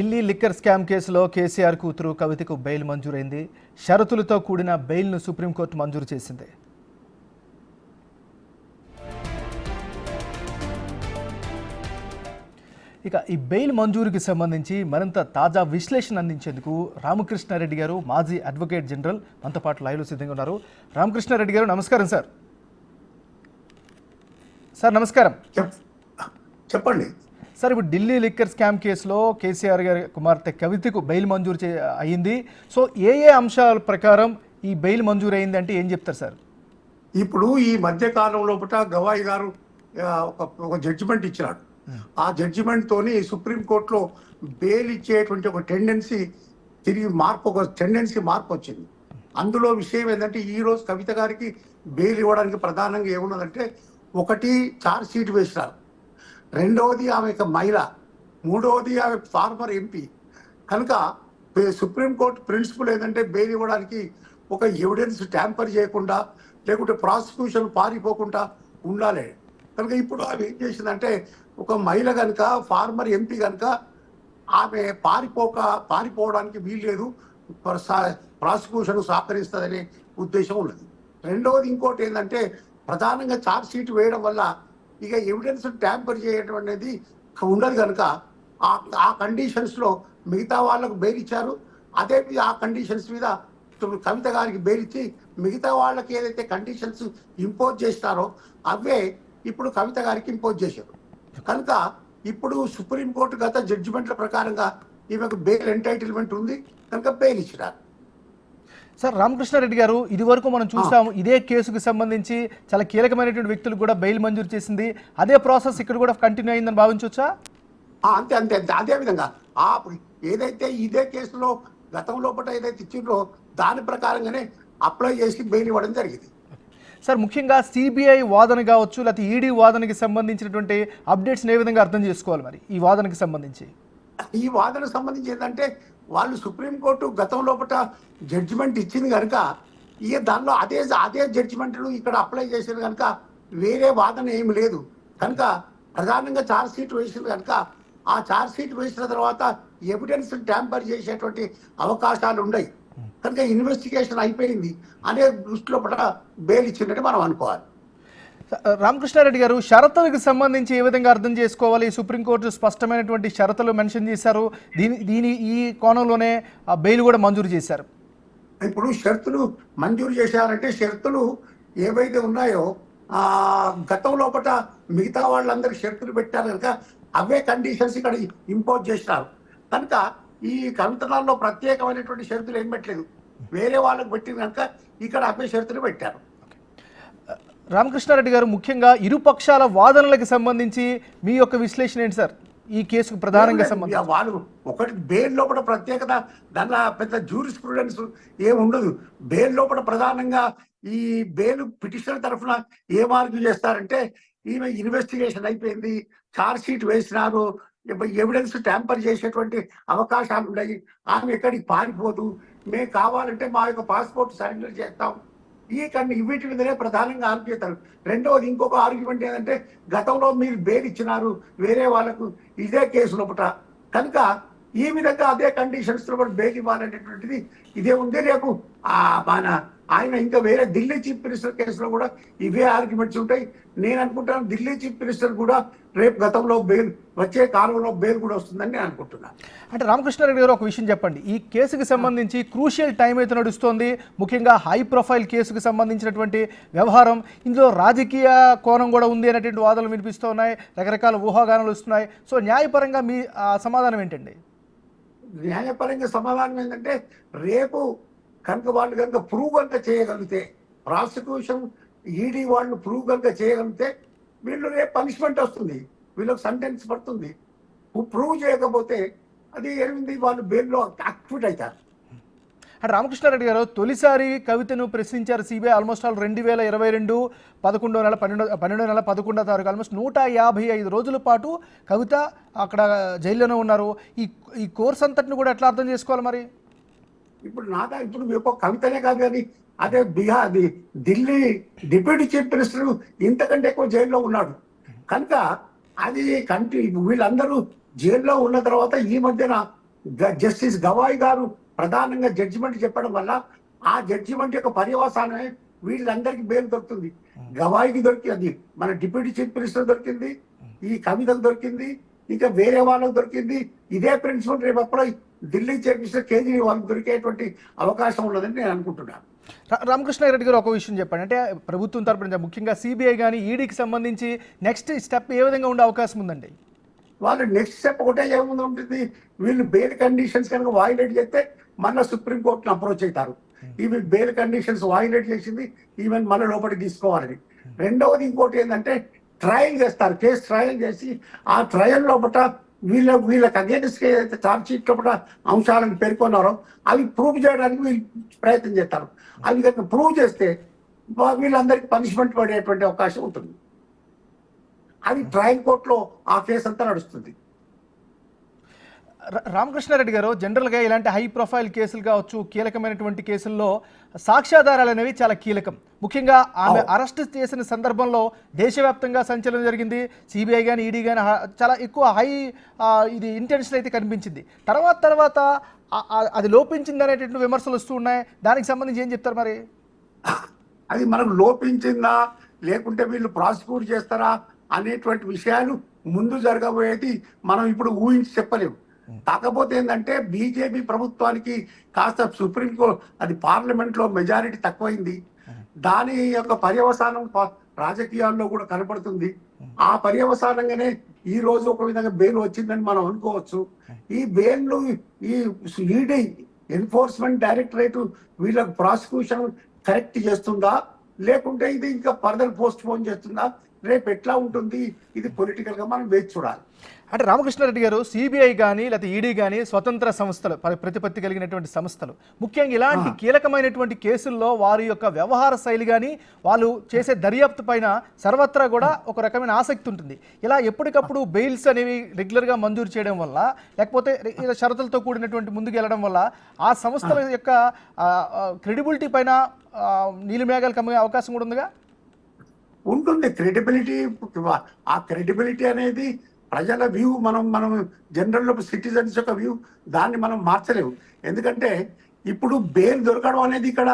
Delhi liquor scam కేసులో కేసీఆర్ కూతురు కవితకు బెయిల్ మంజూరైంది. షరతులతో కూడిన బెయిల్ను సుప్రీంకోర్టు మంజూరు చేసింది. ఇక ఈ బెయిల్ మంజూరుకి సంబంధించి మరింత తాజా విశ్లేషణ అందించేందుకు రామకృష్ణారెడ్డి గారు, మాజీ అడ్వకేట్ జనరల్ మనతో పాటు లైవ్లో సిద్ధంగా ఉన్నారు. రామకృష్ణారెడ్డి గారు నమస్కారం సార్. సార్ నమస్కారం. చెప్పండి సార్, ఇప్పుడు ఢిల్లీ లిక్కర్ స్కామ్ కేసులో కేసీఆర్ గారి కుమార్తె కవితకు బెయిల్ మంజూరు అయ్యింది. సో ఏ అంశాల ప్రకారం ఈ బెయిల్ మంజూరు అయింది అంటే ఏం చెప్తారు సార్? ఇప్పుడు ఈ మధ్య కాలం లోపల గవాయి గారు ఒక జడ్జిమెంట్ ఇచ్చినాడు. ఆ జడ్జిమెంట్ తోని సుప్రీంకోర్టులో బెయిల్ ఇచ్చేటువంటి ఒక టెండెన్సీ మార్పు వచ్చింది. అందులో విషయం ఏంటంటే ఈ రోజు కవిత గారికి బెయిల్ ఇవ్వడానికి ప్రధానంగా ఏమున్నదంటే, ఒకటి ఛార్జ్ షీట్ వేసినారు, రెండవది ఆమె యొక్క మహిళ, మూడవది ఆమె ఫార్మర్ ఎంపీ. కనుక సుప్రీంకోర్టు ప్రిన్సిపల్ ఏంటంటే బెయిల్ ఇవ్వడానికి ఒక ఎవిడెన్స్ ట్యాంపర్ చేయకుండా, లేకుంటే ప్రాసిక్యూషన్ పారిపోకుండా ఉండాలి. కనుక ఇప్పుడు ఆమె ఏం చేసిందంటే, ఒక మహిళ కనుక ఫార్మర్ ఎంపీ కనుక ఆమె పారిపోవడానికి వీల్లేదు, ప్రాసిక్యూషన్ సహకరిస్తుందనే ఉద్దేశం ఉన్నది. రెండవది ఇంకోటి ఏంటంటే, ప్రధానంగా ఛార్జ్ షీట్ వేయడం వల్ల ఇక ఎవిడెన్స్ ట్యాంపర్ చేయడం అనేది ఉండదు. కనుక ఆ కండిషన్స్లో మిగతా వాళ్ళకు బెయిల్ ఇచ్చారు. అదే ఆ కండిషన్స్ మీద కవిత గారికి బెయిల్ ఇచ్చి మిగతా వాళ్ళకి ఏదైతే కండిషన్స్ ఇంపోజ్ చేస్తారో అవే ఇప్పుడు కవిత గారికి ఇంపోజ్ చేశారు. కనుక ఇప్పుడు సుప్రీంకోర్టు గత జడ్జిమెంట్ల ప్రకారంగా ఈమెకు బెయిల్ ఎంటైటిల్మెంట్ ఉంది కనుక బెయిల్ ఇచ్చినారు. సార్ రామకృష్ణారెడ్డి గారు, ఇది వరకు మనం చూసాము ఇదే కేసుకు సంబంధించి చాలా కీలకమైనటువంటి వ్యక్తులు కూడా బెయిల్ మంజూరు చేసింది. అదే ప్రాసెస్ ఇక్కడ కూడా కంటిన్యూ అయిందని భావించవచ్చా? అంతే అంతే అంతే అదే విధంగా ఏదైతే ఇదే కేసులో గతంలో ఏదైతే ఇచ్చిండ్రో దాని ప్రకారంగానే అప్లై చేసి బెయిల్ ఇవ్వడం జరిగింది. సార్, ముఖ్యంగా సిబిఐ వాదన కావచ్చు, లేకపోతే ఈడీ వాదనకి సంబంధించినటువంటి అప్డేట్స్ని ఏ విధంగా అర్థం చేసుకోవాలి మరి ఈ వాదనకి సంబంధించి? ఈ వాదనకు సంబంధించి ఏంటంటే, వాళ్ళు సుప్రీంకోర్టు గతం లోపల జడ్జిమెంట్ ఇచ్చింది కనుక ఇక దానిలో అదే జడ్జిమెంట్లు ఇక్కడ అప్లై చేసేది కనుక వేరే వాదన ఏమి లేదు. కనుక ప్రధానంగా ఛార్జ్ షీట్ వేసింది కనుక ఆ ఛార్జ్ షీట్ వేసిన తర్వాత ఎవిడెన్స్ ట్యాంపర్ చేసేటువంటి అవకాశాలు ఉన్నాయి. కనుక ఇన్వెస్టిగేషన్ అయిపోయింది అనే దృష్టిలో బెయిల్ ఇచ్చినట్టు మనం అనుకోవాలి. రామకృష్ణారెడ్డి గారు, షరతులకు సంబంధించి ఏ విధంగా అర్థం చేసుకోవాలి? సుప్రీంకోర్టు స్పష్టమైనటువంటి షరతులు మెన్షన్ చేశారు. ఈ కోణంలోనే బెయిల్ కూడా మంజూరు చేశారు. ఇప్పుడు షరతులు మంజూరు చేశారంటే షరతులు ఏవైతే ఉన్నాయో గతం లోపల మిగతా వాళ్ళందరికీ షరతులు పెట్టారు కనుక అవే కండిషన్స్ ఇక్కడ ఇంపోజ్ చేసినారు. కనుక ఈ కవితలలో ప్రత్యేకమైనటువంటి షరతులు ఏం పెట్టలేదు, వేరే వాళ్ళకు పెట్టింది కనుక ఇక్కడ అవే షరతులు పెట్టారు. రామకృష్ణారెడ్డి గారు, ముఖ్యంగా ఇరుపక్షాల వాదనలకు సంబంధించి మీ యొక్క విశ్లేషణ ఏంటి సార్? ఈ కేసుకు ప్రధానంగా సంబంధించి వాళ్ళు ఒకటి బెయిల్ లోపల ప్రత్యేకత, దానిలో పెద్ద జ్యూరిస్ప్రుడెన్స్ ఏముండదు. బెయిల్ లోపల ప్రధానంగా ఈ బెయిల్ పిటిషనర్ తరఫున ఏం ఆర్గ్యూ చేస్తారంటే, ఈమె ఇన్వెస్టిగేషన్ అయిపోయింది, ఛార్జ్ షీట్ వేసినారు, ఎవిడెన్స్ ట్యాంపర్ చేసేటువంటి అవకాశాలు ఉన్నాయి, ఆమె ఎక్కడికి పారిపోదు, మేము కావాలంటే మా యొక్క పాస్పోర్ట్ సరెండర్ చేస్తాం, వీటి మీదనే ప్రధానంగా ఆర్గ్యూ చేస్తారు. రెండవది ఇంకొక ఆర్గ్యుమెంట్ ఏంటంటే, గతంలో మీరు బెయిల్ ఇచ్చినారు వేరే వాళ్ళకు ఇదే కేసు లోపల కనుక ఈ విధంగా అదే కండిషన్స్ లో బెయిల్ ఇవ్వాలనేటువంటిది ఇదే ఉంది. రేపు ఆయన ఇంకా వేరే ఢిల్లీ చీఫ్ మినిస్టర్ కేసులో కూడా ఇవే ఆర్గ్యుమెంట్స్ ఉంటాయి. నేను అనుకుంటాను ఢిల్లీ చీఫ్ మినిస్టర్ కూడా రేపు గతంలో బెయిల్ వచ్చే కాలంలో బెయిల్ కూడా వస్తుందని నేను అనుకుంటున్నాను. అంటే రామకృష్ణారెడ్డి గారు, ఒక విషయం చెప్పండి. ఈ కేసుకు సంబంధించి క్రూషియల్ టైం అయితే నడుస్తోంది. ముఖ్యంగా హై ప్రొఫైల్ కేసుకు సంబంధించినటువంటి వ్యవహారం, ఇందులో రాజకీయ కోణం కూడా ఉంది అనేటువంటి వాదనలు వినిపిస్తూ ఉన్నాయి, రకరకాల ఊహాగానాలు వస్తున్నాయి. సో న్యాయపరంగా మీ సమాధానం ఏంటండి? న్యాయపరంగా సమాధానం ఏంటంటే, రేపు కనుక వాళ్ళు కనుక ప్రూవ్ కనుక చేయగలిగితే, ప్రాసిక్యూషన్ ఈడీ వాళ్ళు ప్రూవ్ కనుక చేయగలిగితే వీళ్ళు రేపు పనిష్మెంట్ వస్తుంది, వీళ్ళకి సెంటెన్స్ పడుతుంది. ప్రూవ్ చేయకపోతే అది ఏమింది, వాళ్ళు బెయిల్లో యాక్టివేట్ అవుతారు. అంటే రామకృష్ణారెడ్డి గారు, తొలిసారి కవితను ప్రశ్నించారు సిబిఐ. ఆల్మోస్ట్ ఆల్ 2022 11వ నెల 12వ నెల 11వ తారీఖు ఆల్మోస్ట్ 155 రోజుల పాటు కవిత అక్కడ జైల్లోనే ఉన్నారు. ఈ కోర్స్ అంతటిని కూడా ఎట్లా అర్థం చేసుకోవాలి మరి? ఇప్పుడు మీకు కవితనే కాదు కానీ అదే ఢిల్లీ డిప్యూటీ చీఫ్ మినిస్టర్ ఇంతకంటే ఎక్కువ జైల్లో ఉన్నాడు కనుక అది వీళ్ళందరూ జైల్లో ఉన్న తర్వాత ఈ మధ్యన జస్టిస్ గవాయ్ గారు ప్రధానంగా జడ్జిమెంట్ చెప్పడం వల్ల ఆ జడ్జిమెంట్ యొక్క పర్యవసానమే వీళ్ళందరికీ బెయిల్ దొరుకుతుంది. గవాయికి దొరికింది, మన డిప్యూటీ చీఫ్ మినిస్టర్ దొరికింది, ఈ కవితకు దొరికింది, ఇంకా వేరే వాళ్ళకు దొరికింది. ఇదే ప్రిన్సిపల్ రేపు అప్పుడు ఢిల్లీ చీఫ్ మినిస్టర్ కేజ్రీవాల్ దొరికేటువంటి అవకాశం ఉన్నదని నేను అనుకుంటున్నాను. రామకృష్ణారెడ్డి గారు ఒక విషయం చెప్పండి, అంటే ప్రభుత్వం తరపున ముఖ్యంగా సిబిఐ కానీ ఈడీకి సంబంధించి నెక్స్ట్ స్టెప్ ఏ విధంగా ఉండే అవకాశం ఉందండి? వాళ్ళు నెక్స్ట్ స్టెప్ ఒకటే ఏముంది ఉంటుంది, వీళ్ళు బెయిల్ కండిషన్స్ కనుక వైలేట్ చేస్తే మళ్ళీ సుప్రీంకోర్టును అప్రోచ్ అవుతారు. ఇవి బెయిల్ కండిషన్స్ వైలేట్ చేసింది, ఈవెన్ మళ్ళీ లోపలికి తీసుకోవాలని. రెండవది ఇంకోటి ఏంటంటే ట్రయల్ చేస్తారు, కేసు ట్రయల్ చేసి ఆ ట్రయల్ లోపల వీళ్ళకి అగేన్స్ట్ ఏదైతే ఛార్జ్ షీట్ లోపల అంశాలను పేర్కొన్నారో అవి ప్రూవ్ చేయడానికి వీళ్ళు ప్రయత్నం చేస్తారు. అవి కనుక ప్రూవ్ చేస్తే వీళ్ళందరికీ పనిష్మెంట్ పడేటువంటి అవకాశం ఉంటుంది. అది ట్రయల్ కోర్టులో ఆ కేసు అంతా నడుస్తుంది. రామకృష్ణారెడ్డి గారు, జనరల్గా ఇలాంటి హై ప్రొఫైల్ కేసులు కావచ్చు, కీలకమైనటువంటి కేసుల్లో సాక్ష్యాధారాలు అనేవి చాలా కీలకం. ముఖ్యంగా ఆమె అరెస్ట్ చేసిన సందర్భంలో దేశవ్యాప్తంగా సంచలనం జరిగింది. సిబిఐ కానీ ఈడీ కానీ చాలా ఎక్కువ హై ఇది ఇంటెన్షన్ అయితే కనిపించింది. తర్వాత అది లోపించింది అనేటువంటి విమర్శలు వస్తూ ఉన్నాయి. దానికి సంబంధించి ఏం చెప్తారు మరి? అది మనకు లోపించిందా లేకుంటే వీళ్ళు ప్రాసిక్యూట్ చేస్తారా అనేటువంటి విషయాలు ముందు జరగబోయేది మనం ఇప్పుడు ఊహించి చెప్పలేము. కాకపోతే ఏంటంటే బీజేపీ ప్రభుత్వానికి కాస్త సుప్రీంకోర్టు అది పార్లమెంట్లో మెజారిటీ తక్కువైంది. దాని యొక్క పర్యవసానం రాజకీయాల్లో కూడా కనపడుతుంది. ఆ పర్యవసానంగానే ఈ రోజు ఒక విధంగా బెయిల్ వచ్చిందని మనం అనుకోవచ్చు. ఈ బెయిల్ను ఈ ఈడీ ఎన్ఫోర్స్మెంట్ డైరెక్టరేట్ వీళ్ళకి ప్రాసిక్యూషన్ కరెక్ట్ చేస్తుందా లేకుంటే ఇది ఇంకా ఫర్దర్ పోస్ట్ పోన్ చేస్తుందా, రేపు ఎట్లా ఉంటుంది, ఇది పొలిటికల్ గా మనం వేచి చూడాలి. అంటే రామకృష్ణారెడ్డి గారు, సిబిఐ కానీ లేకపోతే ఈడీ కానీ స్వతంత్ర సంస్థలు, ప్రతిపత్తి కలిగినటువంటి సంస్థలు, ముఖ్యంగా ఇలాంటి కీలకమైనటువంటి కేసుల్లో వారి యొక్క వ్యవహార శైలి కానీ వాళ్ళు చేసే దర్యాప్తు పైన సర్వత్రా కూడా ఒక రకమైన ఆసక్తి ఉంటుంది. ఇలా ఎప్పటికప్పుడు బెయిల్స్ అనేవి రెగ్యులర్గా మంజూరు చేయడం వల్ల లేకపోతే షరతులతో కూడినటువంటి ముందుకు వెళ్ళడం వల్ల ఆ సంస్థల యొక్క క్రెడిబిలిటీ పైన నీలిమేఘాలు కమ్మే అవకాశం కూడా ఉందిగా? ఉంటుంది క్రెడిబిలిటీ. ఆ క్రెడిబిలిటీ అనేది ప్రజల వ్యూ, మనం జనరల్ సిటిజన్స్ యొక్క వ్యూ, దాన్ని మనం మార్చలేము. ఎందుకంటే ఇప్పుడు బెయిల్ దొరకడం అనేది ఇక్కడ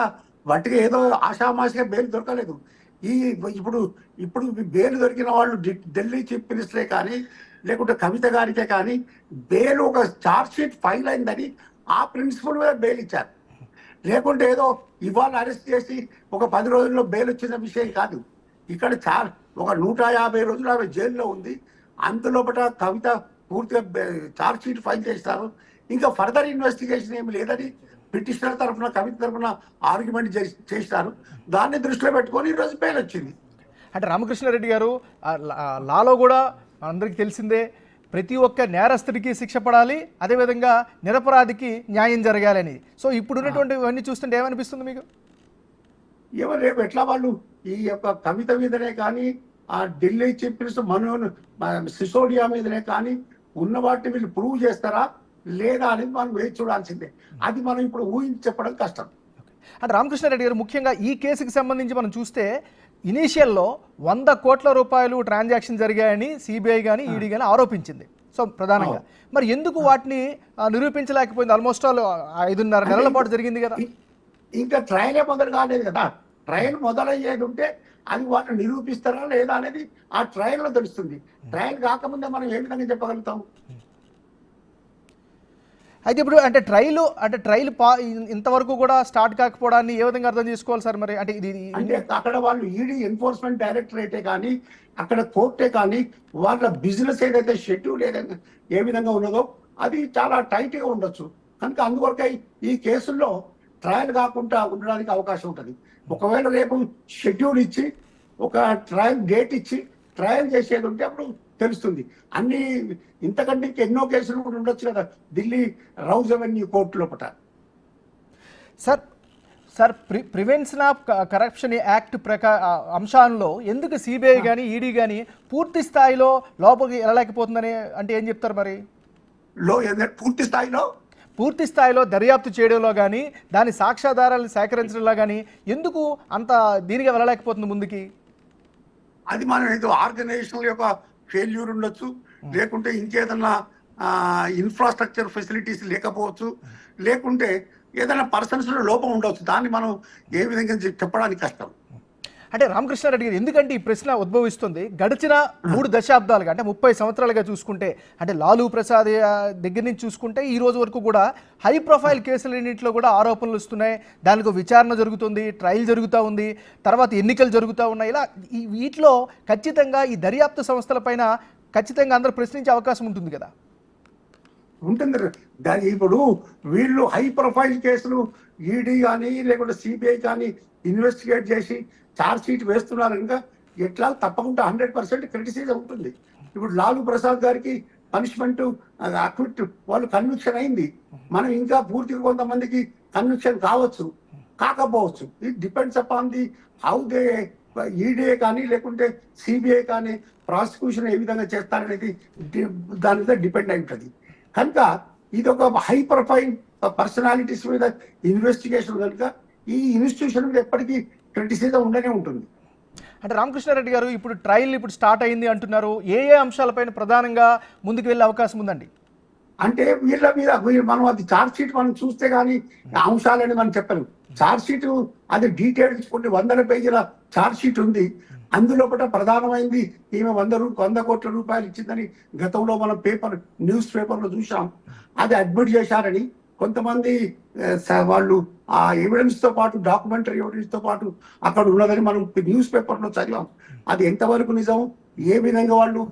వాటికి ఏదో ఆషామాషిగా బెయిల్ దొరకలేదు. ఇప్పుడు బెయిల్ దొరికిన వాళ్ళు ఢిల్లీ చీఫ్ మినిస్టరే కానీ లేకుంటే కవిత గారికే కానీ బెయిల్ ఒక ఛార్జ్ షీట్ ఫైల్ అయిందని ఆ ప్రిన్సిపల్ మీద బెయిల్ ఇచ్చారు. లేకుంటే ఏదో ఇవాళ అరెస్ట్ చేసి ఒక 10 రోజుల్లో బెయిల్ వచ్చిన విషయం కాదు. ఇక్కడ ఒక 150 రోజులు ఆమె జైల్లో ఉంది. అందులోపట కవిత పూర్తిగా ఛార్జ్ షీట్ ఫైల్ చేస్తారు. ఇంకా ఫర్దర్ ఇన్వెస్టిగేషన్ ఏమి లేదని పిటిషనర్ తరఫున కవిత తరఫున ఆర్గ్యుమెంట్ చేస్తారు. దాన్ని దృష్టిలో పెట్టుకొని ఈరోజు బెయిల్ వచ్చింది. అంటే రామకృష్ణారెడ్డి గారు, లాలో కూడా మనందరికీ తెలిసిందే, ప్రతి ఒక్క నేరస్తుడికి శిక్ష పడాలి, అదేవిధంగా నిరపరాధికి న్యాయం జరగాలని. సో ఇప్పుడు ఉన్నటువంటి ఇవన్నీ చూస్తుంటే ఏమనిపిస్తుంది మీకు? ఏమో రేపు ఎట్లా వాళ్ళు ఈ యొక్క కవిత మీదనే కానీ ఆ ఢిల్లీ చీఫ్ మినిస్టర్ సిసోడియా మీదనే కానీ ఉన్న వాటిని వీళ్ళు ప్రూవ్ చేస్తారా లేదా అనేది మనం వేచి చూడాల్సిందే. అది మనం ఇప్పుడు ఊహించి చెప్పడం కష్టం. అంటే రామకృష్ణారెడ్డి గారు, ముఖ్యంగా ఈ కేసుకి సంబంధించి మనం చూస్తే ఇనీషియల్లో 100 కోట్ల రూపాయలు ట్రాన్సాక్షన్ జరిగాయని సిబిఐ కానీ ఈడీ కానీ ఆరోపించింది. సో ప్రధానంగా మరి ఎందుకు వాటిని నిరూపించలేకపోయింది? ఆల్మోస్ట్ 5.5 నెలల పాటు జరిగింది కదా. ఇంకా ట్రయలే మొదలు కాలేదు కదా. ట్రయల్ మొదలయ్యేది ఉంటే అది వాళ్ళు నిరూపిస్తారా లేదా అనేది ఆ ట్రయల్లో తెలుస్తుంది. ట్రయల్ కాకముందే మనం ఏ విధంగా చెప్పగలుగుతాం? అయితే ఇప్పుడు అంటే ట్రయల్ ఇంతవరకు కూడా స్టార్ట్ కాకపోవడాన్ని ఏ విధంగా అర్థం చేసుకోవాలి సార్? మరి అంటే అక్కడ వాళ్ళు ఈడీ ఎన్ఫోర్స్మెంట్ డైరెక్టరేటే కానీ అక్కడ కోర్టే కానీ వాళ్ళ బిజినెస్ ఏదైతే షెడ్యూల్ ఏదైతే ఏ విధంగా ఉన్నదో అది చాలా టైట్ గా ఉండొచ్చు. కనుక అందువరకే ఈ కేసుల్లో ట్రయల్ కాకుండా ఉండడానికి అవకాశం ఉంటుంది. ఒకవేళ రేపు షెడ్యూల్ ఇచ్చి ఒక ట్రయల్ డేట్ ఇచ్చి ట్రయల్ చేసేది ఉంటే అప్పుడు తెలుస్తుంది. అన్ని ఇంతకంటే ఎన్నో కేసులు కూడా ఉండొచ్చు కదా ఢిల్లీ రౌజ్ అవెన్యూ కోర్టు లోపల. Sir prevention of corruption act అంశాల్లో ఎందుకు సిబిఐ కానీ ఈడీ కానీ పూర్తి స్థాయిలో లోపలికి వెళ్ళలేకపోతుందని అంటే ఏం చెప్తారు మరి? పూర్తి స్థాయిలో దర్యాప్తు చేయడంలో కానీ దాని సాక్ష్యాధారాలను సేకరించడంలో కానీ ఎందుకు అంత దీనిగా వెళ్ళలేకపోతుంది ముందుకి? అది మనం ఏదో ఆర్గనైజేషన్ యొక్క ఫెయిల్యూర్ ఉండొచ్చు, లేకుంటే ఇంకేదన్నా ఇన్ఫ్రాస్ట్రక్చర్ ఫెసిలిటీస్ లేకపోవచ్చు, లేకుంటే ఏదైనా పర్సన్స్లో లోపం ఉండవచ్చు. దాన్ని మనం ఏ విధంగా చెప్పడానికి కష్టం. అంటే రామకృష్ణారెడ్డి గారు ఎందుకంటే ఈ ప్రశ్న ఉద్భవిస్తుంది, గడిచిన 3 దశాబ్దాలుగా అంటే 30 సంవత్సరాలుగా చూసుకుంటే, అంటే లాలూ ప్రసాద్ దగ్గర నుంచి చూసుకుంటే ఈ రోజు వరకు కూడా హై ప్రొఫైల్ కేసులన్నింటిలో కూడా ఆరోపణలు వస్తున్నాయి, దానికి విచారణ జరుగుతుంది, ట్రయల్ జరుగుతూ ఉంది, తర్వాత ఎన్నికలు జరుగుతూ ఉన్నాయి. ఇలా వీటిలో ఖచ్చితంగా ఈ దర్యాప్తు సంస్థలపైన ఖచ్చితంగా అందరూ ప్రశ్నించే అవకాశం ఉంటుంది కదా. ఉంటుంది. ఇప్పుడు వీళ్ళు హై ప్రొఫైల్ కేసులు ఈడీ కానీ లేకుంటే సిబిఐ కానీ ఇన్వెస్టిగేట్ చేసి ఛార్జ్ షీట్ వేస్తున్నారు కనుక ఎట్లా తప్పకుండా 100% క్రిటిసిజం ఉంటుంది. ఇప్పుడు లాలూ ప్రసాద్ గారికి పనిష్మెంట్ అక్విట్ వాళ్ళు కన్విక్షన్ అయింది. మనం ఇంకా పూర్తిగా కొంతమందికి కన్విక్షన్ కావచ్చు, కాకపోవచ్చు. It depends upon the how they ED కానీ లేకుంటే సిబిఐ కానీ ప్రాసిక్యూషన్ ఏ విధంగా చేస్తారనేది దాని మీద డిపెండ్ అయి ఉంటుంది. కనుక ఇది ఒక హై ప్రొఫైల్ పర్సనాలిటీస్ మీద ఇన్వెస్టిగేషన్ కనుక ఈ ఇన్స్టిట్యూషన్ మీద ఎప్పటికీ క్రిటిసిజం ఉండనే ఉంటుంది. అంటే రామకృష్ణారెడ్డి గారు ఇప్పుడు ట్రయల్ ఇప్పుడు స్టార్ట్ అయింది అంటున్నారు, ఏ అంశాలపైన ప్రధానంగా ముందుకు వెళ్ళే అవకాశం ఉందండి? అంటే వీళ్ళ మీద మనం అది ఛార్జ్ షీట్ మనం చూస్తే కానీ అంశాలని మనం చెప్పలేం. ఛార్జ్ షీట్ అది డీటెయిల్స్ కొన్ని 100 పేజీల ఛార్జ్ షీట్ ఉంది. అందులో ప్రధానమైంది ఈమె 100 కోట్ల రూపాయలు ఇచ్చిందని గతంలో మనం న్యూస్ పేపర్లో చూసాం. అది అడ్మిట్ చేశారని కొంతమంది వాళ్ళు ఆ ఎవిడెన్స్ తో పాటు డాక్యుమెంటరీ ఎవిడెన్స్ తో పాటు అక్కడ ఉన్నదని మనం న్యూస్ పేపర్లో చదివాం. అది ఎంతవరకు నిజం, ఏ విధంగా వాళ్ళు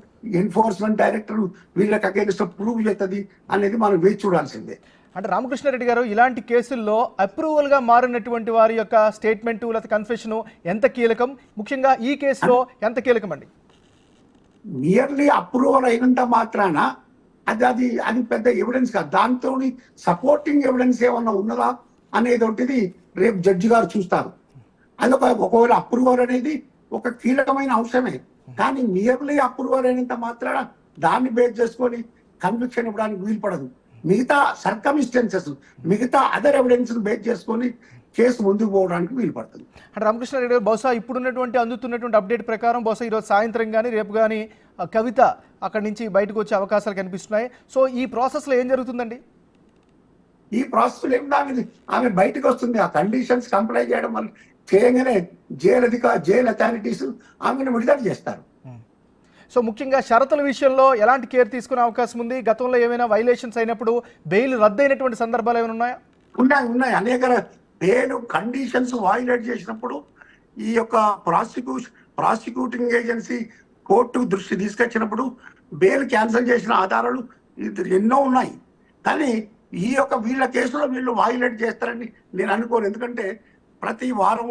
ఎన్ఫోర్స్మెంట్ డైరెక్టర్ వీళ్ళకి అగేన్స్ట్ ప్రూవ్ చేస్తుంది అనేది మనం వేచి చూడాల్సిందే. అంటే రామకృష్ణారెడ్డి గారు ఇలాంటి కేసుల్లో అప్రూవల్గా మారినటువంటి వారి యొక్క స్టేట్మెంటు లేదా కన్ఫెషను ఎంత కీలకం, ముఖ్యంగా ఈ కేసులో ఎంత కీలకం అండి? నియర్లీ అప్రూవల్ అయినంత మాత్రాన అది పెద్ద ఎవిడెన్స్ కాదు. దాంతో సపోర్టింగ్ ఎవిడెన్స్ ఏమన్నా ఉన్నదా అనేది ఒకటిది రేపు జడ్జి గారు చూస్తారు. అది ఒకవేళ అప్రూవల్ అనేది ఒక కీలకమైన అంశమే, కానీ నియర్లీ అప్రూవల్ అయినంత మాత్రాన దాన్ని బేస్ చేసుకొని కన్విక్షన్ ఇవ్వడానికి వీలు పడదు. మిగతా సర్కమిస్టెన్సెస్, మిగతా అదర్ ఎవిడెన్స్ బేస్ చేసుకొని కేసు ముందుకు పోవడానికి వీలు పడుతుంది. అంటే రామకృష్ణారెడ్డి గారు బహుశా ఇప్పుడున్నటువంటి అందుతున్నటువంటి అప్డేట్ ప్రకారం బహుశా ఈరోజు సాయంత్రం కానీ రేపు కానీ కవిత అక్కడి నుంచి బయటకు వచ్చే అవకాశాలు కనిపిస్తున్నాయి. సో ఈ ప్రాసెస్లో ఏం జరుగుతుందండి? ఈ ప్రాసెస్ ఏమిటో ఆమె బయటకు వస్తుంది. ఆ కండిషన్స్ కంప్లై చేయడం వల్ల చేయగానే జైలు అథారిటీస్ ఆమెను విడుదల చేస్తారు. సో ముఖ్యంగా షరతుల విషయంలో ఎలాంటి కేర్ తీసుకునే అవకాశం ఉంది? గతంలో ఏమైనా వైలేషన్స్ అయినప్పుడు బెయిల్ రద్దయినటువంటి సందర్భాలు ఏమైనా ఉన్నాయా? ఉన్నాయి అనేక బెయిల్ కండిషన్స్ వైలేట్ చేసినప్పుడు ఈ యొక్క ప్రాసిక్యూటింగ్ ఏజెన్సీ కోర్టు దృష్టి తీసుకొచ్చినప్పుడు బెయిల్ క్యాన్సిల్ చేసిన ఆధారాలు ఎన్నో ఉన్నాయి. కానీ ఈ యొక్క వీళ్ళ కేసులో వీళ్ళు వైలేట్ చేస్తారని నేను అనుకోను. ఎందుకంటే ప్రతి వారం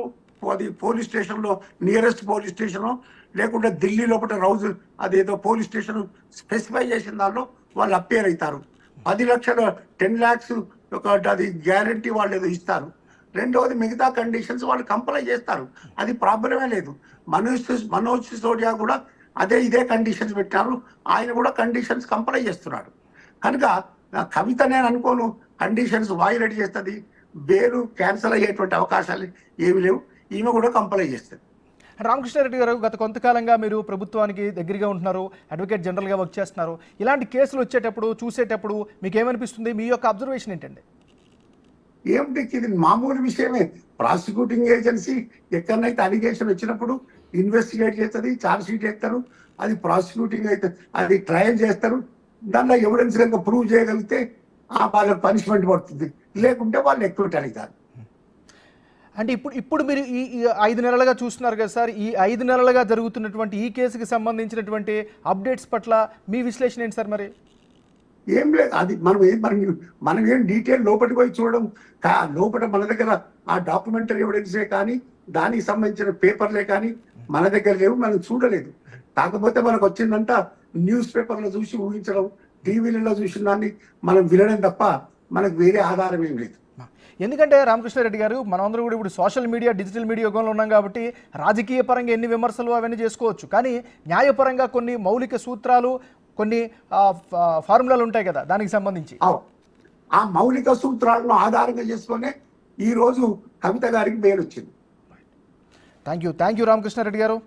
అది పోలీస్ స్టేషన్లో నియరెస్ట్ పోలీస్ స్టేషను లేకుంటే ఢిల్లీ లోపల రౌజ్ అదేదో పోలీస్ స్టేషన్ స్పెసిఫై చేసిన దానిలో వాళ్ళు అప్పేర్ అవుతారు. 10 లక్షలు 10 lakhs అది గ్యారంటీ వాళ్ళు ఏదో ఇస్తారు. రెండవది మిగతా కండిషన్స్ వాళ్ళు కంప్లై చేస్తారు. అది ప్రాబ్లమే లేదు. మనోజ్ సిసోడియా కూడా ఇదే కండిషన్స్ పెట్టారు. ఆయన కూడా కండిషన్స్ కంప్లై చేస్తున్నాడు. కనుక కవిత నేను అనుకోను కండిషన్స్ వైలేట్ చేస్తుంది, బెయిల్ క్యాన్సిల్ అయ్యేటువంటి అవకాశాలు ఏమి లేవు. ఈమె కూడా కంప్లై చేస్తుంది. రామకృష్ణారెడ్డి గారు గత కొంతకాలంగా మీరు ప్రభుత్వానికి దగ్గరగా ఉంటున్నారు, అడ్వకేట్ జనరల్గా వర్క్ చేస్తున్నారు. ఇలాంటి కేసులు వచ్చేటప్పుడు చూసేటప్పుడు మీకు ఏమనిపిస్తుంది? మీ యొక్క అబ్జర్వేషన్ ఏంటండి? ఏమిటి ఇది మామూలు విషయమే. ప్రాసిక్యూటింగ్ ఏజెన్సీ ఎక్కడనైతే అలిగేషన్ వచ్చినప్పుడు ఇన్వెస్టిగేట్ చేస్తుంది, ఛార్జ్ షీట్ వేస్తారు, అది ప్రాసిక్యూటింగ్ అయితే అది ట్రయల్ చేస్తారు. దానిలో ఎవిడెన్స్ కనుక ప్రూవ్ చేయగలిగితే వాళ్ళకి పనిష్మెంట్ పడుతుంది, లేకుంటే వాళ్ళు ఎక్విట్ అవుతారు. అంటే ఇప్పుడు మీరు ఈ 5 నెలలుగా చూస్తున్నారు కదా సార్, ఈ 5 నెలలుగా జరుగుతున్నటువంటి ఈ కేసుకి సంబంధించినటువంటి అప్డేట్స్ పట్ల మీ విశ్లేషణ ఏంటి సార్? మరి ఏం లేదు, అది మనం ఏం డీటెయిల్ లోపలికి పోయి చూడడం. లోపల మన దగ్గర ఆ డాక్యుమెంటరీ ఎవిడెన్సే కానీ దానికి సంబంధించిన పేపర్లే కానీ మన దగ్గర లేవు, మనం చూడలేదు. కాకపోతే మనకు వచ్చిందంతా న్యూస్ పేపర్లో చూసి ఊహించడం, టీవీలలో చూసిన దాన్ని మనం వినడం తప్ప మనకు వేరే ఆధారం ఏం లేదు. ఎందుకంటే రామకృష్ణారెడ్డి గారు మనందరూ కూడా ఇప్పుడు సోషల్ మీడియా, డిజిటల్ మీడియా యుగంలో ఉన్నాం కాబట్టి రాజకీయ పరంగా ఎన్ని విమర్శలు అవన్నీ చేసుకోవచ్చు, కానీ న్యాయపరంగా కొన్ని మౌలిక సూత్రాలు, కొన్ని ఫార్ములాలు ఉంటాయి కదా దానికి సంబంధించి. ఆ మౌలిక సూత్రాలను ఆధారంగా చేసుకునే ఈ రోజు కవిత గారికి బెయిల్ వచ్చింది. థ్యాంక్ యూ రామకృష్ణారెడ్డి గారు.